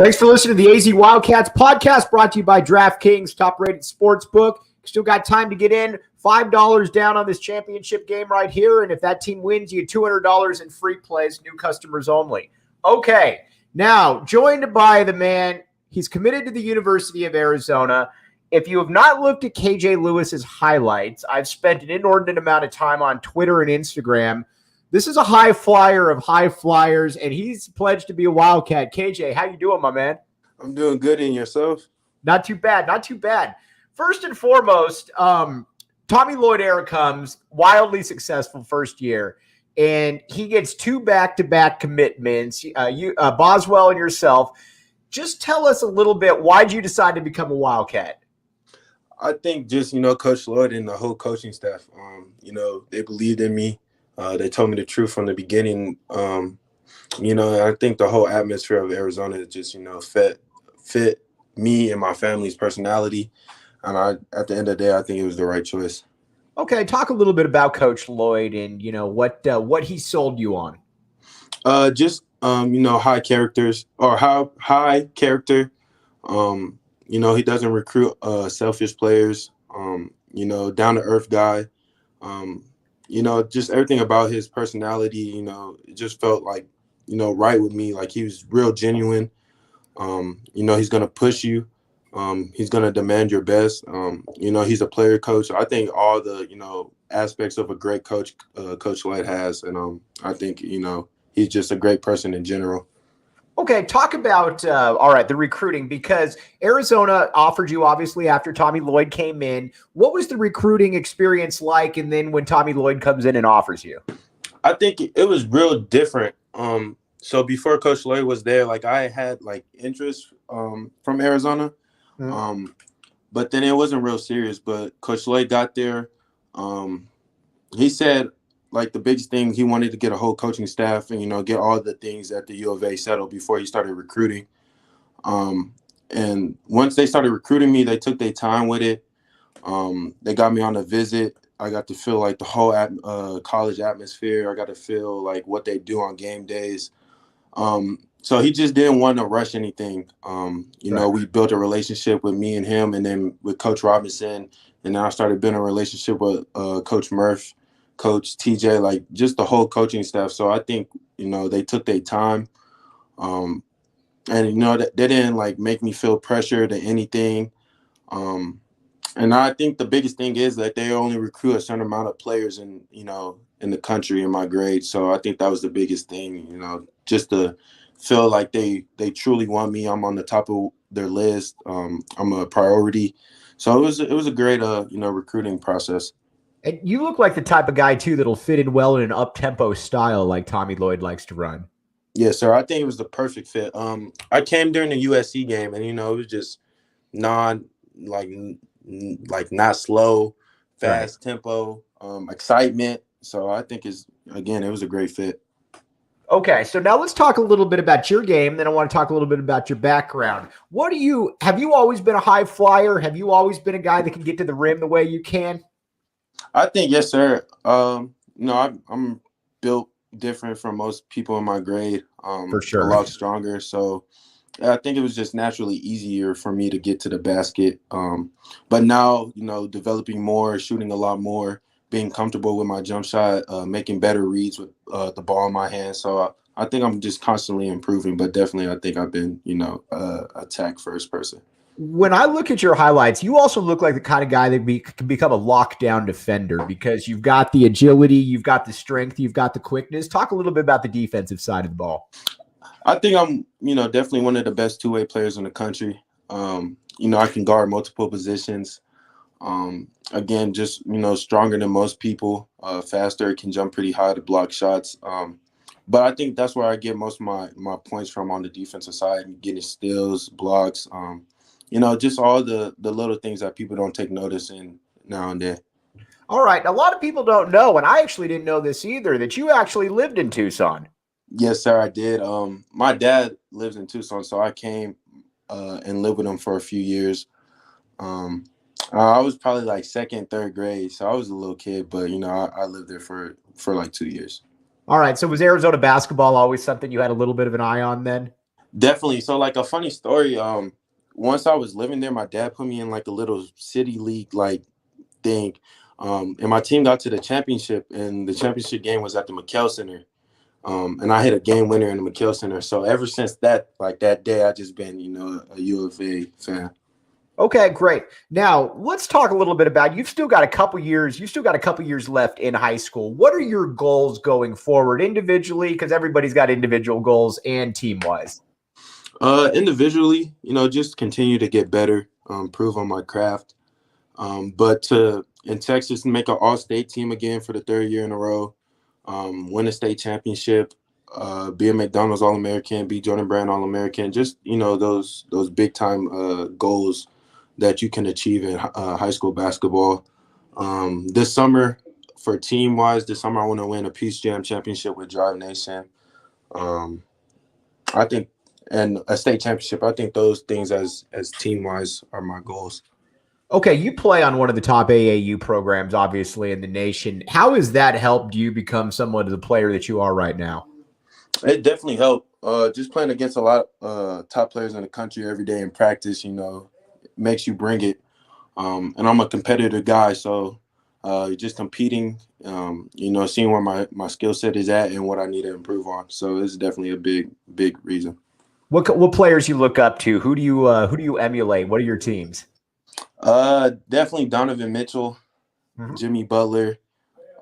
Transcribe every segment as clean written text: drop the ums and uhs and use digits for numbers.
Thanks for listening to the AZ Wildcats podcast brought to you by DraftKings, top-rated sportsbook. Still got time to get in. $5 down on this championship game right here, and if that team wins, you get $200 in free plays, new customers only. Okay, now joined by the man. He's committed to the University of Arizona. If you have not looked at KJ Lewis's highlights, I've spent an inordinate amount of time on Twitter and Instagram. This is a high flyer of high flyers, and he's pledged to be a Wildcat. KJ, how you doing, my man? I'm doing good. In yourself? Not too bad, not too bad. First and foremost, Tommy Lloyd era comes, wildly successful first year, and he gets two back-to-back commitments, Boswell and yourself. Just tell us a little bit, why did you decide to become a Wildcat? I think just, Coach Lloyd and the whole coaching staff, they believed in me. They told me the truth from the beginning. I think the whole atmosphere of Arizona just, fit me and my family's personality. And at the end of the day, I think it was the right choice. Okay, talk a little bit about Coach Lloyd and, what he sold you on. High characters or how high character. He doesn't recruit selfish players. Down-to-earth guy. Just everything about his personality, it just felt like, right with me. Like he was real genuine. He's going to push you. He's going to demand your best. He's a player coach. So I think all the, aspects of a great coach, Coach Lloyd has. And I think, he's just a great person in general. Okay, talk about, the recruiting, because Arizona offered you, obviously, after Tommy Lloyd came in. What was the recruiting experience like, and then when Tommy Lloyd comes in and offers you? I think it was real different. So before Coach Lloyd was there, I had, interest from Arizona, but then it wasn't real serious. But Coach Lloyd got there. He said, the biggest thing, he wanted to get a whole coaching staff and, get all the things at the U of A settled before he started recruiting. And once they started recruiting me, they took their time with it. They got me on a visit. I got to feel the whole college atmosphere. I got to feel what they do on game days. So he just didn't want to rush anything. We built a relationship with me and him, and then with Coach Robinson. And then I started building a relationship with Coach Murph, Coach TJ, just the whole coaching staff. So I think, they took their time. And, they didn't make me feel pressure to anything. And I think the biggest thing is that they only recruit a certain amount of players in the country in my grade. So I think that was the biggest thing, just to feel like they truly want me. I'm on the top of their list. I'm a priority. So it was a great, recruiting process. And you look like the type of guy, too, that'll fit in well in an up-tempo style like Tommy Lloyd likes to run. Yes, sir. I think it was the perfect fit. I came during the USC game, and, it was just not slow, fast tempo, excitement. So I think it was a great fit. Okay, so now let's talk a little bit about your game. Then I want to talk a little bit about your background. Have you always been a high flyer? Have you always been a guy that can get to the rim the way you can? I think, yes, sir. I'm built different from most people in my grade. For sure. A lot stronger. So I think it was just naturally easier for me to get to the basket. But now, developing more, shooting a lot more, being comfortable with my jump shot, making better reads with the ball in my hand. So I think I'm just constantly improving. But definitely I think I've been, attack first person. When I look at your highlights, you also look like the kind of guy that can become a lockdown defender because you've got the agility, you've got the strength, you've got the quickness. Talk a little bit about the defensive side of the ball. I think I'm, definitely one of the best two-way players in the country. I can guard multiple positions. Again, just, stronger than most people, faster, can jump pretty high to block shots. But I think that's where I get most of my points from on the defensive side, getting steals, blocks, just all the little things that people don't take notice in now and then. All right. A lot of people don't know, and I actually didn't know this either, that you actually lived in Tucson. Yes, sir, I did. My dad lives in Tucson, so I came and lived with him for a few years. I was probably second, third grade, so I was a little kid, but, I lived there for 2 years. All right. So was Arizona basketball always something you had a little bit of an eye on then? Definitely. So like a funny story. Once I was living there, my dad put me in like a little city league like thing. And my team got to the championship, and the championship game was at the McKell Center. And I hit a game winner in the McKell Center. So ever since that, like that day, I just been, a U of A fan. Okay, great. Now let's talk a little bit about you've still got a couple years. You still got a couple years left in high school. What are your goals going forward individually? Because everybody's got individual goals and team wise. Individually, just continue to get better, improve on my craft. But to in Texas, make an all-state team again for the third year in a row, win a state championship, be a McDonald's All-American, be Jordan Brand All-American. Just those big time goals that you can achieve in high school basketball. This summer, for team-wise, this summer I want to win a Peace Jam championship with Drive Nation. I think, and a state championship. I think those things as team-wise are my goals. Okay, you play on one of the top AAU programs, obviously, in the nation. How has that helped you become somewhat of the player that you are right now? It definitely helped. Just playing against a lot top players in the country every day in practice, makes you bring it. And I'm a competitive guy, so just competing, seeing where my skill set is at and what I need to improve on. So it's definitely a big reason. What players you look up to? Who do you emulate? What are your teams? Definitely Donovan Mitchell, Jimmy Butler.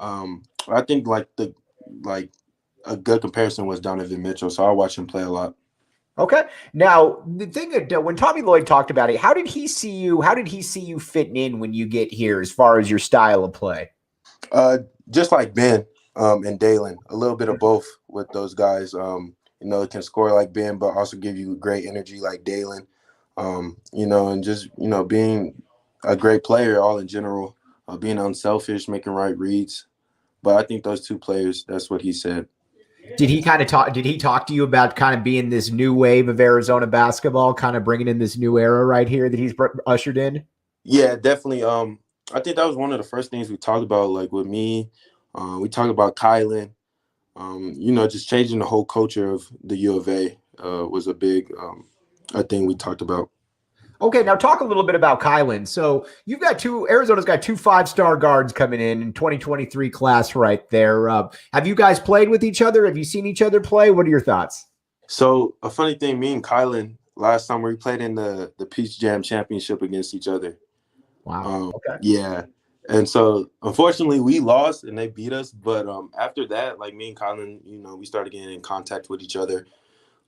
I think a good comparison was Donovan Mitchell, so I watch him play a lot. Okay. Now, the thing that when Tommy Lloyd talked about it, how did he see you fitting in when you get here as far as your style of play? Just like Ben and Dalen, a little bit of both with those guys. It can score like Ben, but also give you great energy like Dalen. And just, being a great player all in general, being unselfish, making right reads. But I think those two players, that's what he said. Did he talk to you about kind of being this new wave of Arizona basketball, kind of bringing in this new era right here that he's ushered in? Yeah, definitely. I think that was one of the first things we talked about, like with me. We talked about Kylan. Just changing the whole culture of the U of A was a big thing we talked about. Okay, now talk a little bit about Kylan. So Arizona's got two 5-star guards coming in 2023 class right there. Have you guys played with each other? Have you seen each other play? What are your thoughts? So a funny thing, me and Kylan last summer we played in the Peach Jam championship against each other. Wow. Okay. Yeah. And so unfortunately we lost and they beat us. But after that, like me and Kylan, we started getting in contact with each other.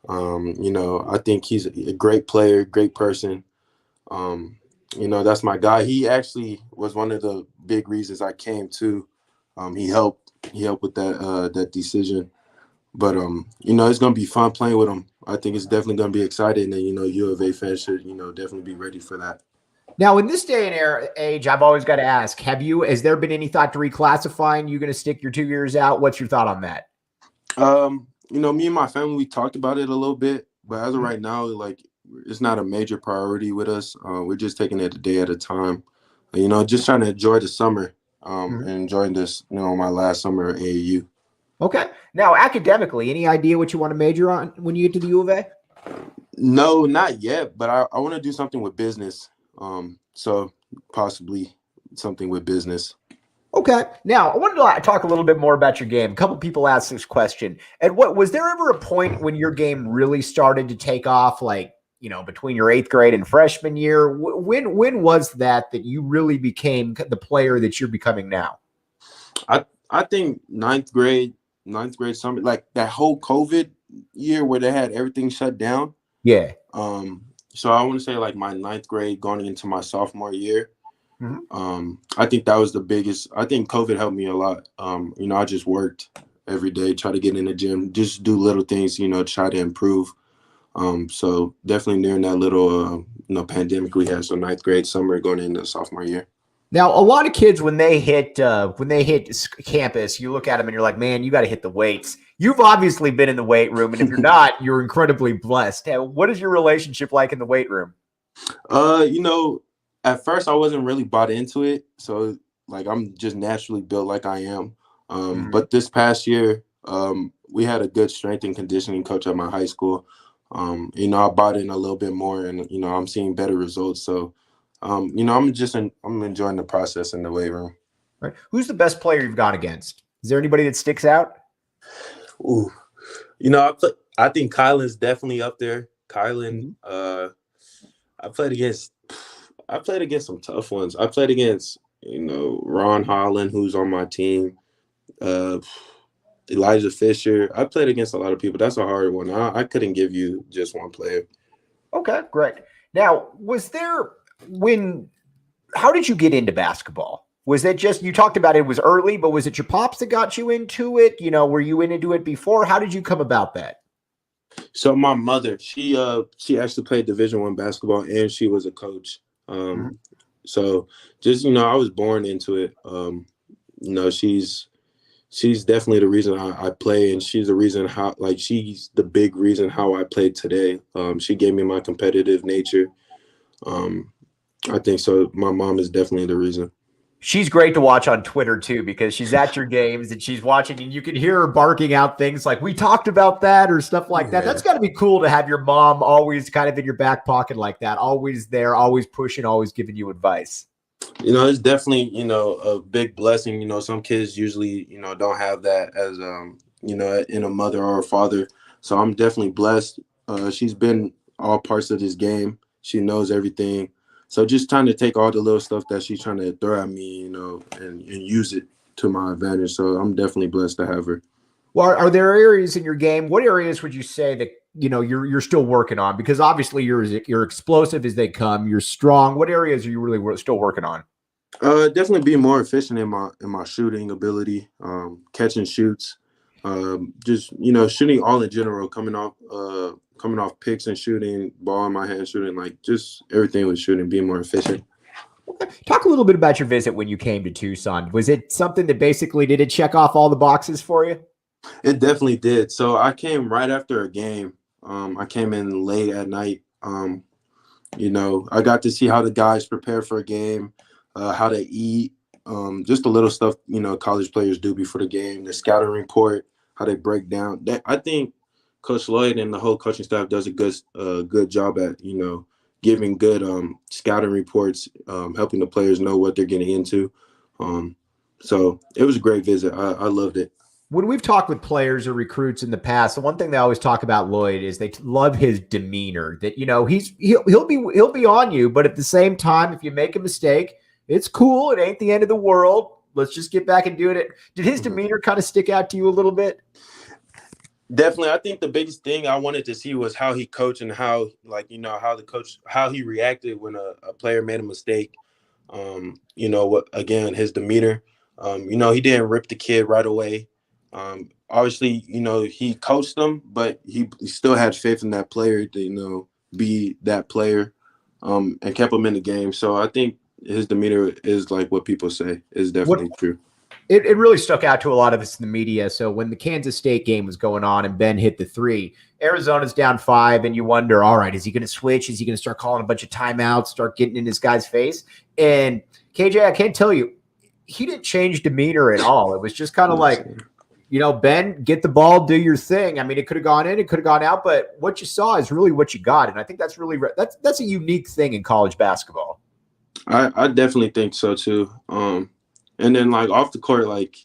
I think he's a great player, great person. That's my guy. He actually was one of the big reasons I came to. He helped with that decision. But it's gonna be fun playing with him. I think it's definitely gonna be exciting, and U of A fans should definitely be ready for that. Now, in this day and age, I've always got to ask: has there been any thought to reclassifying? You going to stick your 2 years out? What's your thought on that? Me and my family we talked about it a little bit, but as of right now, like it's not a major priority with us. We're just taking it a day at a time. Just trying to enjoy the summer and enjoying this, my last summer at AAU. Okay. Now, academically, any idea what you want to major on when you get to the U of A? No, not yet, but I want to do something with business. So possibly something with business. Okay. Now, I wanted to talk a little bit more about your game. A couple people asked this question. And was there ever a point when your game really started to take off, like, between your 8th grade and freshman year? When was that you really became the player that you're becoming now? I think ninth grade summer, like that whole COVID year where they had everything shut down. Yeah. So I want to say like my 9th grade going into my sophomore year. I think that was the biggest. I think COVID helped me a lot. I just worked every day, try to get in the gym, just do little things, try to improve. So definitely during that little, pandemic we had, so 9th grade summer going into sophomore year. Now, a lot of kids, when they hit campus, you look at them and you're like, man, you got to hit the weights. You've obviously been in the weight room, and if you're not, you're incredibly blessed. What is your relationship like in the weight room? At first I wasn't really bought into it. So like I'm just naturally built like I am. But this past year, we had a good strength and conditioning coach at my high school. I bought in a little bit more, and I'm seeing better results. So, I'm enjoying the process in the weight room. Right. Who's the best player you've gone against? Is there anybody that sticks out? Ooh, I think Kylan's definitely up there. Kylan, I played against some tough ones. I played against, Ron Holland, who's on my team. Elijah Fisher. I played against a lot of people. That's a hard one. I couldn't give you just one player. Okay, great. Now, how did you get into basketball? Was that just, you talked about it was early, but was it your pops that got you into it? Were you into it before? How did you come about that? So my mother, she actually played Division I basketball, and she was a coach. So just, I was born into it. She's definitely the reason I play, and she's the reason she's the big reason how I play today. She gave me my competitive nature. I think so. My mom is definitely the reason. She's great to watch on Twitter too, because she's at your games and she's watching, and you can hear her barking out things like, "We talked about that," or stuff like that. That's got to be cool to have your mom always kind of in your back pocket like that, always there, always pushing, always giving you advice. It's definitely, a big blessing. Some kids usually, don't have that as, in a mother or a father. So I'm definitely blessed. She's been all parts of this game. She knows everything. So just trying to take all the little stuff that she's trying to throw at me, and use it to my advantage. So I'm definitely blessed to have her. Well, are there areas in your game? What areas would you say that, you're still working on? Because obviously you're explosive as they come. You're strong. What areas are you really still working on? Definitely being more efficient in my shooting ability, catch and shoots, just shooting all in general, coming off picks and shooting, ball in my hand, shooting, like just everything with shooting, being more efficient. Talk a little bit about your visit when you came to Tucson. Was it something that basically did it check off all the boxes for you? It definitely did. So I came right after a game. I came in late at night. I got to see how the guys prepare for a game, how they eat, just the little stuff, college players do before the game, the scouting report, how they break down. I think Coach Lloyd and the whole coaching staff does a good job at, giving good scouting reports, helping the players know what they're getting into. So it was a great visit. I loved it. When we've talked with players or recruits in the past, the one thing they always talk about Lloyd is they love his demeanor. That he'll be on you, but at the same time, if you make a mistake, it's cool. It ain't the end of the world. Let's just get back and do it. Did his demeanor kind of stick out to you a little bit? Definitely. I think the biggest thing I wanted to see was how he coached and how he reacted when a player made a mistake. His demeanor. He didn't rip the kid right away. Obviously, he coached them, but he still had faith in that player to, be that player, and kept him in the game. So I think his demeanor is like what people say is definitely true. It really stuck out to a lot of us in the media. So when the Kansas State game was going on and Ben hit the three, Arizona's down 5, and you wonder, all right, is he going to switch? Is he going to start calling a bunch of timeouts, start getting in this guy's face? And KJ, I can't tell you, he didn't change demeanor at all. It was just kind of like, Ben, get the ball, do your thing. I mean, it could have gone in, it could have gone out, but what you saw is really what you got. And I think that's really that's a unique thing in college basketball. I definitely think so too. And then like off the court, like,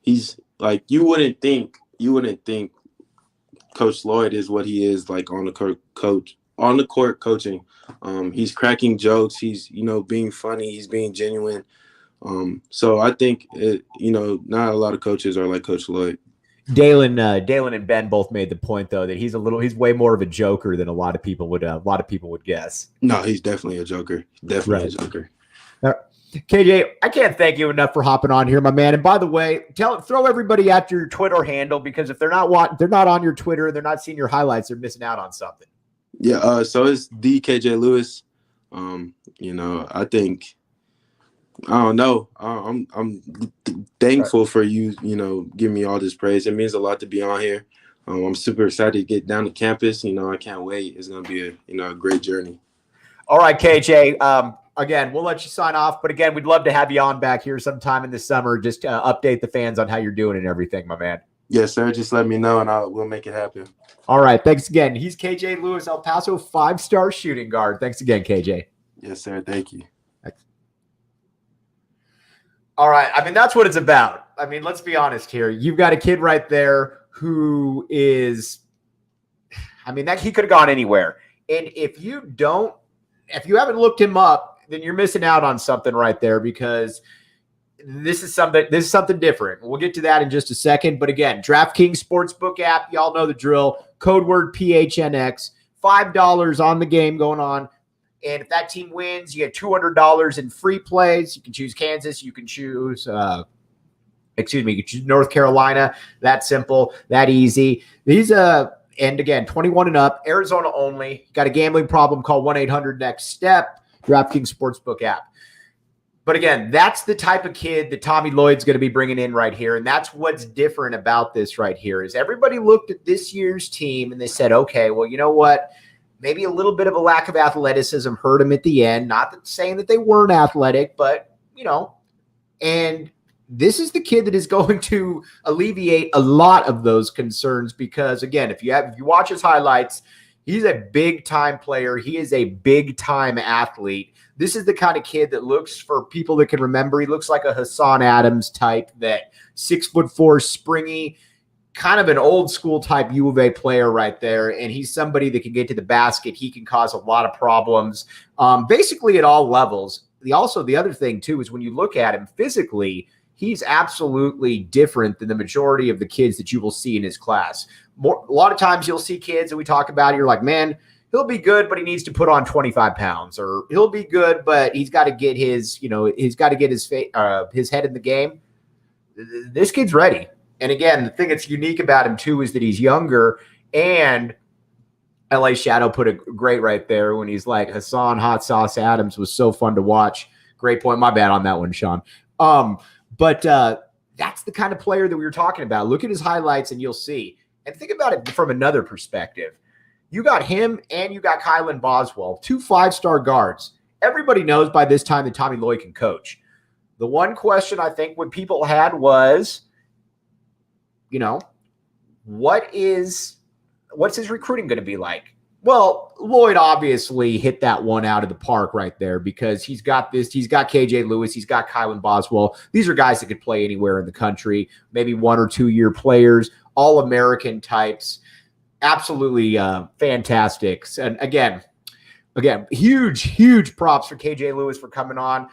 he's like, you wouldn't think Coach Lloyd is what he is like on the court coaching. He's cracking jokes. He's, being funny. He's being genuine. So I think not a lot of coaches are like Coach Lloyd. Dalen and Ben both made the point though that he's way more of a joker than a lot of people would guess. No, he's definitely a joker. Definitely a joker. KJ, I can't thank you enough for hopping on here, my man. And by the way, throw everybody at your Twitter handle, because if they're not on your Twitter, they're not seeing your highlights, they're missing out on something. Yeah, so it's the KJ Lewis. I think, I don't know. I'm thankful for you, giving me all this praise. It means a lot to be on here. I'm super excited to get down to campus. I can't wait. It's going to be a great journey. All right, KJ. Again, we'll let you sign off. But again, we'd love to have you on back here sometime in the summer. Just update the fans on how you're doing and everything, my man. Yes, sir. Just let me know, and we'll make it happen. All right. Thanks again. He's KJ Lewis, El Paso 5-star shooting guard. Thanks again, KJ. Yes, sir. Thank you. Thanks. All right. I mean, that's what it's about. I mean, let's be honest here. You've got a kid right there who is, I mean, that he could have gone anywhere. And if you haven't looked him up, then you're missing out on something right there, because this is something different. We'll get to that in just a second. But again, DraftKings Sportsbook app, y'all know the drill. Code word PHNX, $5 on the game going on. And if that team wins, you get $200 in free plays. You can choose Kansas. You can choose, you can choose North Carolina. That simple, that easy. These, and again, 21 and up, Arizona only. Got a gambling problem, call 1-800-NEXT-STEP, DraftKings Sportsbook app. But again, that's the type of kid that Tommy Lloyd's going to be bringing in right here. And that's what's different about this right here is everybody looked at this year's team and they said, okay, well, you know what? Maybe a little bit of a lack of athleticism hurt them at the end. Not saying that they weren't athletic, but, and this is the kid that is going to alleviate a lot of those concerns because, again, if you watch his highlights, he's a big-time player. He is a big-time athlete. This is the kind of kid that looks, for people that can remember, he looks like a Hassan Adams type, that 6'4", springy, kind of an old school type U of A player right there. And he's somebody that can get to the basket. He can cause a lot of problems, basically at all levels. The other thing too, is when you look at him physically, he's absolutely different than the majority of the kids that you will see in his class. A lot of times you'll see kids that we talk about, you're like, man, he'll be good, but he needs to put on 25 pounds, or he'll be good, but he's got to get his head in the game. This kid's ready. And again, the thing that's unique about him too is that he's younger, and LA Shadow put it great right there when he's like, Hassan Hot Sauce Adams was so fun to watch. Great point. My bad on that one, Sean. But that's the kind of player that we were talking about. Look at his highlights and you'll see. And think about it from another perspective. You got him and you got Kylan Boswell, 2 5-star guards. Everybody knows by this time that Tommy Lloyd can coach. The one question I think what people had was, what's his recruiting going to be like? Well, Lloyd obviously hit that one out of the park right there because he's got KJ Lewis, he's got Kylan Boswell. These are guys that could play anywhere in the country, maybe 1 or 2 year players, all American types. Absolutely fantastic. And again, huge props for KJ Lewis for coming on.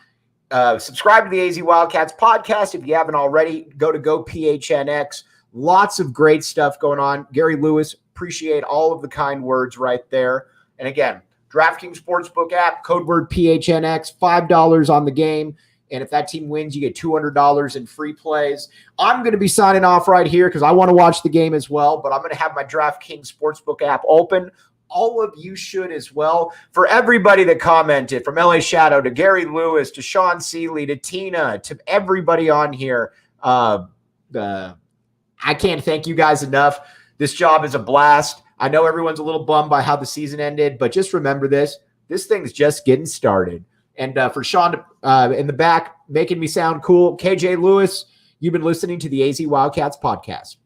Subscribe to the AZ Wildcats podcast if you haven't already. Go PHNX. Lots of great stuff going on. Gary Lewis, appreciate all of the kind words right there. And again, DraftKings Sportsbook app, code word PHNX, $5 on the game. And if that team wins, you get $200 in free plays. I'm going to be signing off right here because I want to watch the game as well, but I'm going to have my DraftKings Sportsbook app open. All of you should as well. For everybody that commented, from LA Shadow to Gary Lewis to Sean Seeley to Tina to everybody on here, I can't thank you guys enough. This job is a blast. I know everyone's a little bummed by how the season ended, but just remember this thing's just getting started. And for Sean in the back, making me sound cool, KJ Lewis, you've been listening to the AZ Wildcats podcast.